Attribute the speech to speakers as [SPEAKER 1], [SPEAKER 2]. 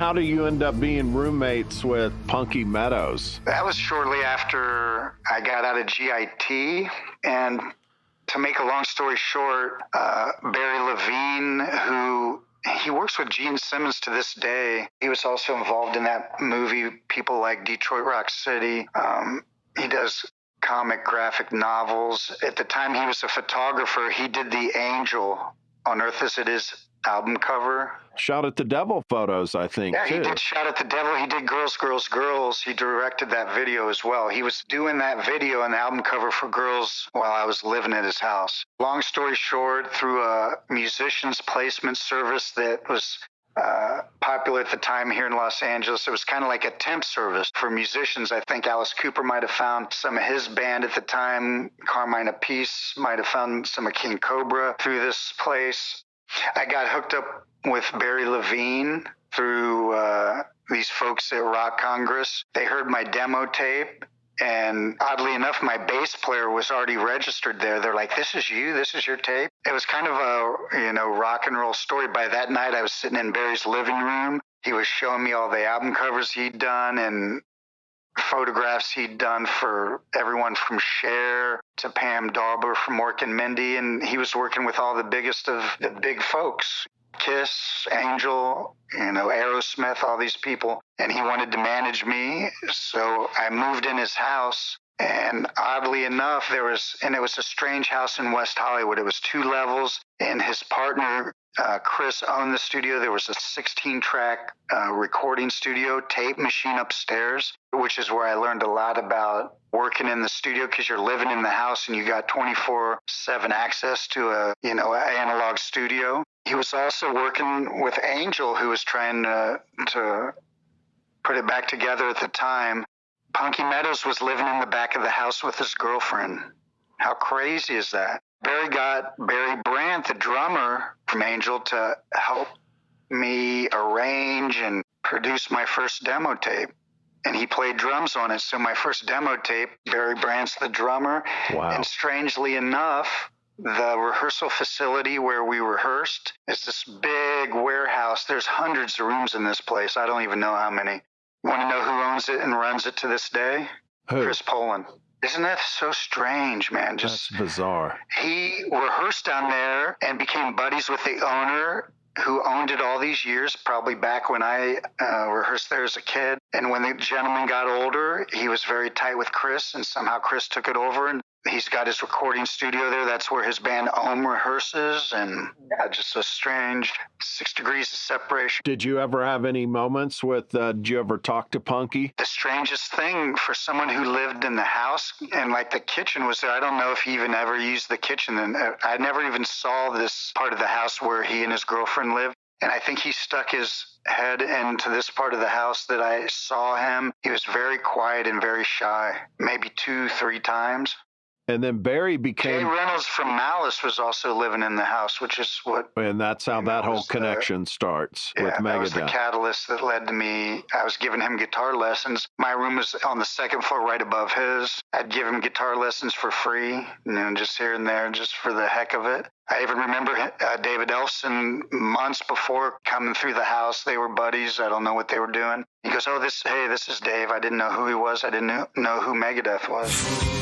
[SPEAKER 1] How do you end up being roommates with Punky Meadows?
[SPEAKER 2] That was shortly after I got out of GIT. And to make a long story short, Barry Levine, he works with Gene Simmons to this day. He was also involved in that movie, people like Detroit Rock City. He does comic graphic novels. At the time he was a photographer, he did the Angel on Earth as It Is album cover.
[SPEAKER 1] Shot at the Devil photos, I think,
[SPEAKER 2] yeah,
[SPEAKER 1] too.
[SPEAKER 2] He did Shot at the Devil. He did Girls, Girls, Girls. He directed that video as well. He was doing that video and the album cover for Girls while I was living at his house. Long story short, through a musician's placement service that was popular at the time here in Los Angeles. It was kind of like a temp service for musicians. I think Alice Cooper might have found some of his band at the time. Carmine Appice might have found some of King Cobra through this place. I got hooked up with Barry Levine through these folks at Rock Congress. They heard my demo tape, and oddly enough, my bass player was already registered there. They're like, "This is you? This is your tape?" It was kind of a rock and roll story. By that night, I was sitting in Barry's living room. He was showing me all the album covers he'd done and photographs he'd done for everyone from Cher to Pam Darber from Mork and Mindy, and he was working with all the biggest of the big folks. Kiss, Angel, Aerosmith, all these people. And he wanted to manage me. So I moved in his house. And oddly enough, it was a strange house in West Hollywood. It was 2 levels. And his partner, Chris, owned the studio. There was a 16-track recording studio, tape machine upstairs, which is where I learned a lot about working in the studio, because you're living in the house and you got 24/7 access to a analog studio. He was also working with Angel, who was trying to put it back together at the time. Punky Meadows was living in the back of the house with his girlfriend. How crazy is that? Barry got Barry Brandt, the drummer from Angel, to help me arrange and produce my first demo tape. And he played drums on it. So my first demo tape, Barry Brandt's the drummer.
[SPEAKER 1] Wow.
[SPEAKER 2] And strangely enough, the rehearsal facility where we rehearsed is this big warehouse. There's hundreds of rooms in this place. I don't even know how many. Want to know who owns it and runs it to this day?
[SPEAKER 1] Who?
[SPEAKER 2] Chris Poland. Isn't that so strange, man?
[SPEAKER 1] That's bizarre.
[SPEAKER 2] He rehearsed down there and became buddies with the owner, who owned it all these years, probably back when I rehearsed there as a kid. And when the gentleman got older, he was very tight with Chris, and somehow Chris took it over, and he's got his recording studio there. That's where his band Ohm rehearses, and just a strange 6 degrees of separation.
[SPEAKER 1] Did you ever have any moments with, did you ever talk to Punky?
[SPEAKER 2] The strangest thing for someone who lived in the house, and like the kitchen was there, I don't know if he even ever used the kitchen. And I never even saw this part of the house where he and his girlfriend lived. And I think he stuck his head into this part of the house that I saw him. He was very quiet and very shy, maybe 2-3 times.
[SPEAKER 1] And then Barry became...
[SPEAKER 2] Jay Reynolds from Malice was also living in the house, which is what...
[SPEAKER 1] And that's how that whole connection starts with Megadeth.
[SPEAKER 2] That was the catalyst that led to me. I was giving him guitar lessons. My room was on the 2nd floor right above his. I'd give him guitar lessons for free, just here and there, just for the heck of it. I even remember David Ellefson months before coming through the house. They were buddies. I don't know what they were doing. He goes, this is Dave. I didn't know who he was. I didn't know who Megadeth was.